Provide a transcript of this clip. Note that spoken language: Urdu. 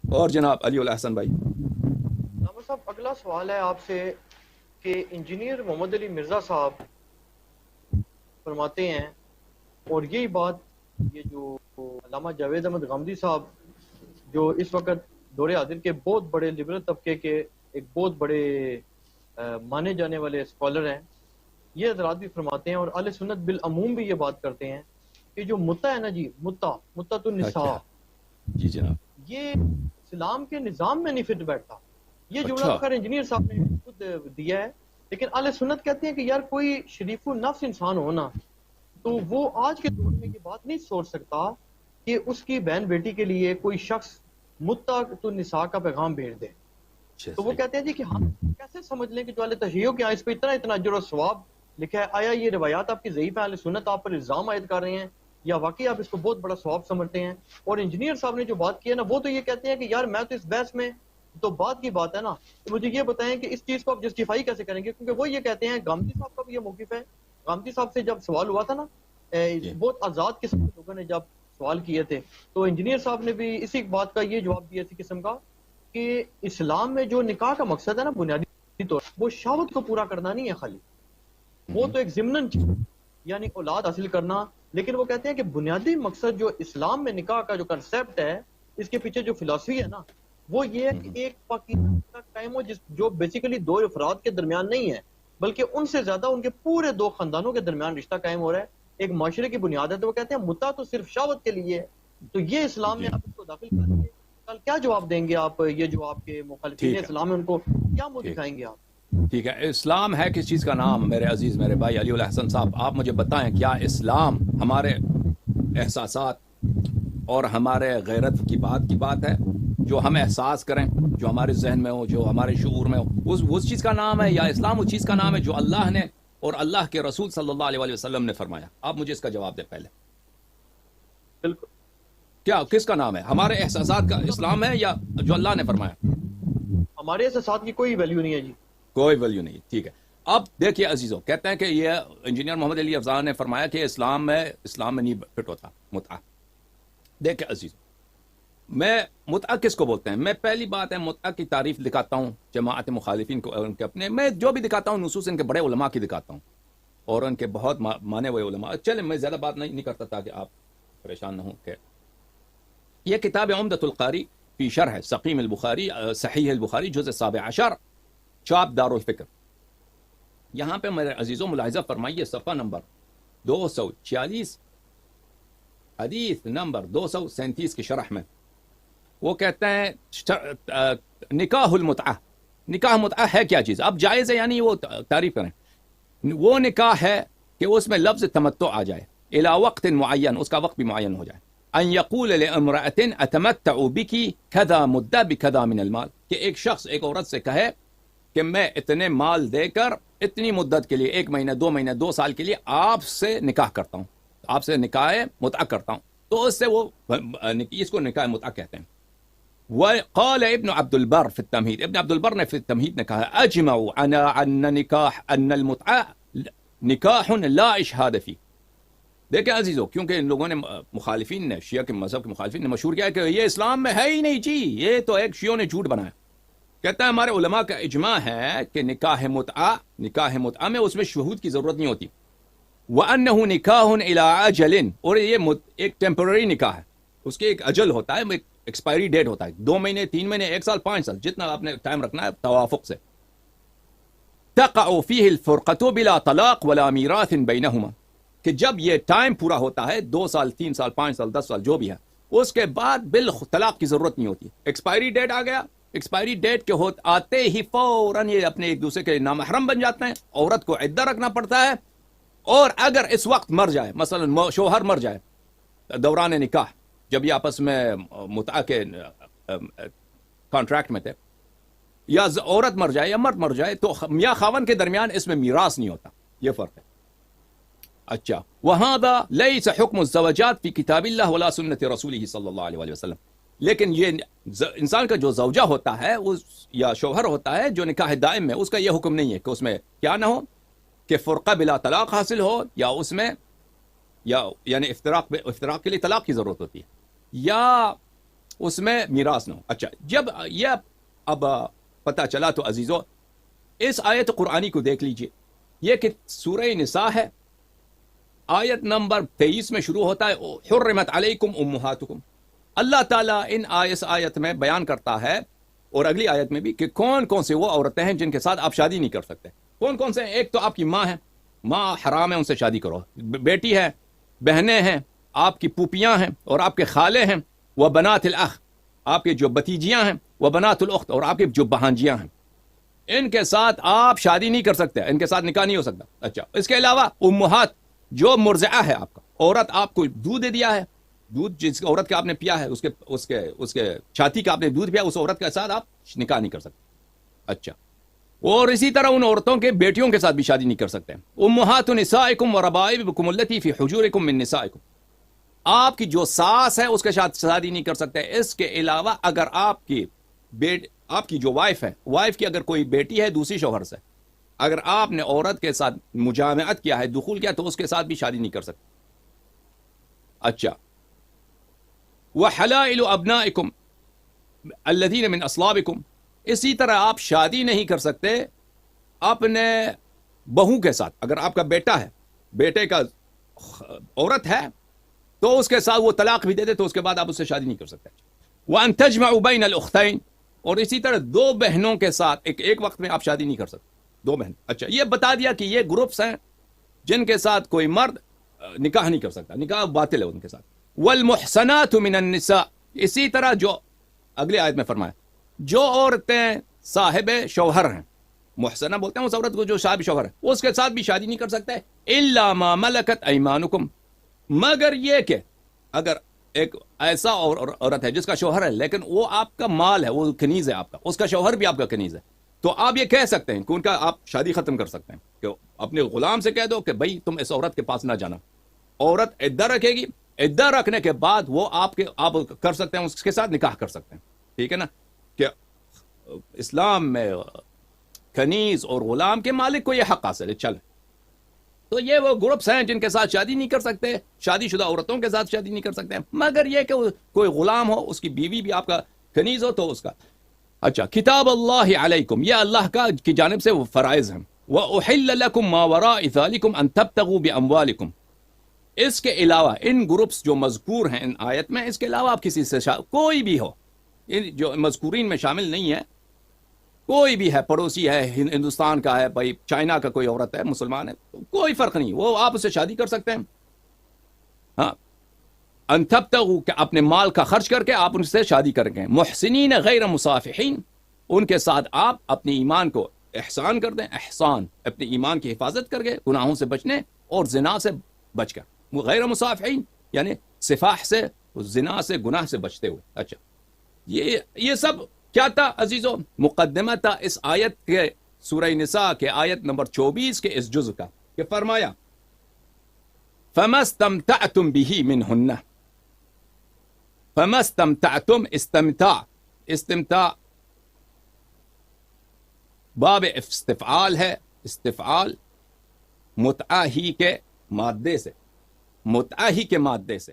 اور جناب علی الاحسن بھائی؟ نامہ صاحب اگلا سوال ہے آپ سے کہ انجینئر محمد علی مرزا صاحب فرماتے ہیں، اور یہی بات یہ جو علامہ جاوید احمد غامدی صاحب جو اس وقت دور حاضر کے بہت بڑے لبرل طبقے کے ایک بہت بڑے مانے جانے والے اسکالر ہیں، یہ حضرات بھی فرماتے ہیں اور اہل سنت بالعموم بھی یہ بات کرتے ہیں کہ جو متع ہے نا جی، متعۃ النساء، اچھا جی جناب، یہ اسلام کے نظام میں نہیں فٹ بیٹھتا۔ یہ جملہ تو اچھا خیر انجینئر صاحب نے خود دیا ہے، لیکن اہل سنت کہتے ہیں کہ یار کوئی شریف النفس انسان ہو نا، تو وہ آج کے دور میں یہ بات نہیں سوچ سکتا کہ اس کی بہن بیٹی کے لیے کوئی شخص متعۃ النساء کا پیغام بھیج دے۔ اچھا تو وہ صحیح، کہتے ہیں جی کہ ہم کیسے سمجھ لیں کہ جو اہل تشیع کے اس پہ اتنا اجر و ثواب لکھا ہے، آیا یہ روایات آپ کی ضعیف ہیں، اہل سنت آپ پر الزام عائد کر رہے ہیں، یا واقعی آپ اس کو بہت بڑا ثواب سمجھتے ہیں؟ اور انجینئر صاحب نے جو بات کی ہے نا، وہ تو یہ کہتے ہیں کہ یار میں تو اس بحث میں تو بات کی بات ہے نا، تو مجھے یہ بتائیں کہ اس چیز کو آپ جسٹیفائی کیسے کریں گے؟ کیونکہ وہ یہ کہتے ہیں، غامدی صاحب کا بھی یہ موقف ہے، غامدی صاحب سے جب سوال ہوا تھا نا، جی بہت آزاد قسم کے لوگوں نے جب سوال کیے تھے، تو انجینئر صاحب نے بھی اسی بات کا یہ جواب دیا اسی قسم کا کہ اسلام میں جو نکاح کا مقصد ہے نا، بنیادی طور وہ شہوت کو پورا کرنا نہیں ہے خالی، وہ تو ایک ضمناً چیز یعنی اولاد حاصل کرنا، لیکن وہ کہتے ہیں کہ بنیادی مقصد جو اسلام میں نکاح کا جو کنسیپٹ ہے، اس کے پیچھے جو فلسفی ہے نا، وہ یہ ہے کہ ایک پاکیزہ نکاح قائم ہو جو بیسیکلی دو افراد کے درمیان نہیں ہے، بلکہ ان سے زیادہ ان کے پورے دو خاندانوں کے درمیان رشتہ قائم ہو رہا ہے، ایک معاشرے کی بنیاد ہے۔ تو وہ کہتے ہیں متع تو صرف شہوت کے لیے ہے، تو یہ اسلام میں جی، آپ اس کو داخل کر دیں گے، کل کیا جواب دیں گے آپ؟ یہ جو آپ کے مخالفین ٹھیک ہے، اسلام ہیں ان کو کیا منہ ٹھیک دکھائیں گے آپ؟ ٹھیک ہے۔ اسلام ہے کس چیز کا نام؟ میرے عزیز میرے بھائی علی الاحسن صاحب، آپ مجھے بتائیں، کیا اسلام ہمارے احساسات اور ہمارے غیرت کی بات ہے، جو ہم احساس کریں، جو ہمارے ذہن میں ہو، جو ہمارے شعور میں ہو، اس چیز کا نام ہے؟ یا اسلام اس چیز کا نام ہے جو اللہ نے اور اللہ کے رسول صلی اللہ علیہ وسلم نے فرمایا؟ آپ مجھے اس کا جواب دیں پہلے، بالکل، کیا کس کا نام ہے؟ ہمارے احساسات کا اسلام ہے یا جو اللہ نے فرمایا؟ ہمارے احساسات کی کوئی ویلیو نہیں ہے جی۔ کوئی ویلیو نہیں، ٹھیک ہے۔ اب دیکھیے عزیزوں، کہتے ہیں کہ یہ انجینئر محمد علی افضال نے فرمایا کہ اسلام میں نہیں فٹ ہوتا متعہ۔ دیکھیں عزیزوں، میں متعہ کس کو بولتے ہیں؟ میں پہلی بات ہے متعہ کی تعریف دکھاتا ہوں جماعت مخالفین کو، ان کے اپنے، میں جو بھی دکھاتا ہوں نصوص ان کے بڑے علماء کی دکھاتا ہوں اور ان کے بہت مانے ہوئے علماء۔ چلیں میں زیادہ بات نہیں کرتا تاکہ آپ پریشان نہ ہوں۔ کہ یہ کتاب عمدۃ القاری فی شرح سقیم البخاری، صحیح البخاری، جزء 17، چاپ دار الفکر۔ یہاں پہ میرے عزیزوں ملاحظہ فرمائیے، صفحہ نمبر 246، حدیث نمبر 237 کی شرح میں وہ کہتے ہیں نکاح المتعہ، نکاح متعہ ہے کیا چیز؟ اب جائز ہے یعنی وہ تعریف کریں، وہ نکاح ہے کہ اس میں لفظ تمتع آ جائے، الی وقت معین، اس کا وقت بھی معین ہو جائے، ان یقول لامرأة اتمتع بک کذا مدہ بکذا من المال، کہ ایک شخص ایک عورت سے کہے کہ میں اتنے مال دے کر اتنی مدت کے لیے، 1 مہینہ 2 مہینہ 2 سال کے لیے آپ سے نکاح کرتا ہوں، آپ سے نکاح متعہ کرتا ہوں، تو اس سے وہ اس کو نکاح متعہ کہتے ہیں۔ وقال ابن عبد البر في التمهيد، ابن عبد البر نے في التمهيد نے کہا اجمعوا ان نکاح ان المتعہ نکاح لا اشہاد فی۔ دیکھیں عزیزو، کیونکہ ان لوگوں نے مخالفین نے، شیعہ کے مذہب کے مخالفین نے مشہور کیا ہے کہ یہ اسلام میں ہے ہی نہیں جی، یہ تو ایک شیعوں نے جھوٹ بنایا۔ کہتا ہے ہمارے علماء کا اجماع ہے کہ نکاح متعہ میں اس میں شہود کی ضرورت نہیں ہوتی، وَأَنَّهُ نِكَاحٌ إِلَىٰ أَجَلٍ، اور یہ ایک ٹیمپرری نکاح ہے، اس کے ایک اجل ہوتا ہے، ایک ایکسپائری ڈیٹ ہوتا ہے، 2 مہینے 3 مہینے 1 سال 5 سال، جتنا آپ نے ٹائم رکھنا ہے توافق سے۔ تقع فيه الفرقة بلا طلاق ولا میراث بینہما، کہ جب یہ ٹائم پورا ہوتا ہے 2 سال 3 سال 5 سال 10 سال جو بھی ہے، اس کے بعد طلاق کی ضرورت نہیں ہوتی۔ ایکسپائری ڈیٹ آ گیا، ایکسپائری ڈیٹ کے آتے ہی فوراً یہ اپنے ایک دوسرے کے نامحرم بن جاتے ہیں، عورت کو عدہ رکھنا پڑتا ہے، اور اگر اس وقت مر جائے، مثلا شوہر مر جائے دوران نکاح، جب یہ آپس میں متعہ کے کانٹریکٹ میں تھے، یا عورت مر جائے یا مرد مر جائے، تو میاں خاون کے درمیان اس میں میراث نہیں ہوتا، یہ فرق ہے۔ اچھا، وَهَذَا لَيْسَ حُكْمُ الزَّوَجَاتِ فِي كِتَابِ اللَّهِ وَلَا سُنَّةِ رَسُولِهِ صلی اللہ علیہ وسلم، لیکن یہ انسان کا جو زوجہ ہوتا ہے یا شوہر ہوتا ہے جو نکاح دائم میں، اس کا یہ حکم نہیں ہے کہ اس میں کیا نہ ہو، کہ فرقہ بلا طلاق حاصل ہو، یا اس میں یا یعنی افتراق کے لیے طلاق کی ضرورت ہوتی ہے، یا اس میں میراث نہ ہو. اچھا جب یہ اب پتہ چلا تو عزیزو اس آیت قرآنی کو دیکھ لیجئے. یہ کہ سورہ نساء ہے, آیت نمبر 23 میں شروع ہوتا ہے حرمت علیکم امہاتکم. اللہ تعالیٰ اس آیت میں بیان کرتا ہے اور اگلی آیت میں بھی کہ کون کون سے وہ عورتیں ہیں جن کے ساتھ آپ شادی نہیں کر سکتے. کون کون سے ہیں؟ ایک تو آپ کی ماں ہے, ماں حرام ہے, ان سے شادی کرو. بیٹی ہے, بہنیں ہیں, آپ کی پوپیاں ہیں اور آپ کے خالے ہیں. وہ بنات الاخ, آپ کے جو بتیجیاں ہیں. وہ بنات الاخت, اور آپ کے جو بہانجیاں ہیں. ان کے ساتھ آپ شادی نہیں کر سکتے, ان کے ساتھ نکاح نہیں ہو سکتا. اچھا اس کے علاوہ امہات, جو مرضعہ ہے آپ کا, عورت آپ کو دودھ دے دیا ہے, دودھ جس عورت کا آپ نے پیا ہے, اس کے چھاتی کا آپ نے دودھ پیا, اس عورت کے ساتھ آپ نکاح نہیں کر سکتے. اچھا اور اسی طرح ان عورتوں کے بیٹیوں کے ساتھ بھی شادی نہیں کر سکتے. امہات نسائکم وربائبکم اللتی فی حجورکم من نسائکم, آپ کی جو ساس ہے اس کے ساتھ شادی نہیں کر سکتے. اس کے علاوہ اگر آپ کی جو وائف ہے, وائف کی اگر کوئی بیٹی ہے دوسری شوہر سے, اگر آپ نے عورت کے ساتھ مجامعت کیا ہے, دخول کیا, تو اس کے ساتھ بھی شادی نہیں کر سکتے. اچھا وحلائل ابنائکم الذین من اصلابکم, اسی طرح آپ شادی نہیں کر سکتے اپنے بہو کے ساتھ. اگر آپ کا بیٹا ہے, بیٹے کا عورت ہے, تو اس کے ساتھ وہ طلاق بھی دے دے تو اس کے بعد آپ اس سے شادی نہیں کر سکتے. وَأَن تَجْمَعُوا بَيْنَ الْأُخْتَيْنِ, اور اسی طرح دو بہنوں کے ساتھ ایک وقت میں آپ شادی نہیں کر سکتے, دو بہن. اچھا یہ بتا دیا کہ یہ گروپس ہیں جن کے ساتھ کوئی مرد نکاح نہیں کر سکتا, نکاح باطل ہے ان کے ساتھ. وَالْمُحْصَنَاتُ مِنَ النِّسَاءِ, اسی طرح جو اگلی آیت میں فرمایا جو عورتیں صاحب شوہر ہیں, محسنہ بولتے ہیں اس عورت کو جو صاحب شوہر ہے, اس کے ساتھ بھی شادی نہیں کر سکتے. إِلَّا مَا مَلَكَتْ أَيْمَانُكُمْ, مگر یہ کہ اگر ایک ایسا عورت ہے جس کا شوہر ہے لیکن وہ آپ کا مال ہے, وہ کنیز ہے آپ کا, اس کا شوہر بھی آپ کا کنیز ہے, تو آپ یہ کہہ سکتے ہیں کہ ان کا آپ شادی ختم کر سکتے ہیں, کہ اپنے غلام سے کہہ دو کہ بھائی تم اس عورت کے پاس نہ جانا. عورت عدہ رکھے گی, عدہ رکھنے کے بعد وہ آپ کر سکتے ہیں, اس کے ساتھ نکاح کر سکتے ہیں. ٹھیک ہے نا, کہ اسلام میں کنیز اور غلام کے مالک کو یہ حق حاصل ہے. چلے تو یہ وہ گروپس ہیں جن کے ساتھ شادی نہیں کر سکتے, شادی شدہ عورتوں کے ساتھ شادی نہیں کر سکتے, مگر یہ کہ کوئی غلام ہو, اس کی بیوی بھی آپ کا کنیز ہو تو اس کا. اچھا کتاب اللہ علیکم, یہ اللہ کی جانب سے وہ فرائض ہیں. وَأُحِلَّ لَكُمْ مَا وَرَاءِ ذَلِكُمْ أَن تَبْتَغُوا بِأَمْوَالِكُمْ, اس کے علاوہ ان گروپس جو مذکور ہیں ان آیت میں, اس کے علاوہ آپ کسی سے کوئی بھی ہو, جو مذکورین میں شامل نہیں ہے, کوئی بھی ہے, پڑوسی ہے, ہندوستان کا ہے, بھائی چائنا کا کوئی عورت ہے, مسلمان ہے, کوئی فرق نہیں, وہ آپ اس سے شادی کر سکتے ہیں. ہاں ان تبتغوا, کہ اپنے مال کا خرچ کر کے آپ ان سے شادی کریں گے. محسنین غیر مصافحین, ان کے ساتھ آپ اپنے ایمان کو احسان کر دیں, احسان اپنے ایمان کی حفاظت کر کے, گناہوں سے بچنے اور زنا سے بچ کر. غیر مصافحین یعنی صفاح سے, زنا سے, گناہ سے بچتے ہوئے. اچھا یہ سب کیا تھا عزیزو؟ مقدمہ تھا اس آیت کے, سورہ نساء کے آیت نمبر 24 کے اس جزء کا, کہ فرمایا فَمَا اسْتَمْتَعْتُمْ بِهِ مِنْهُنَّ, فَمَا اسْتَمْتَعْتُمْ, استمتاع باب استفعال ہے, استفعال متعہ ہی کے مادے سے, متعہ ہی کے مادے سے.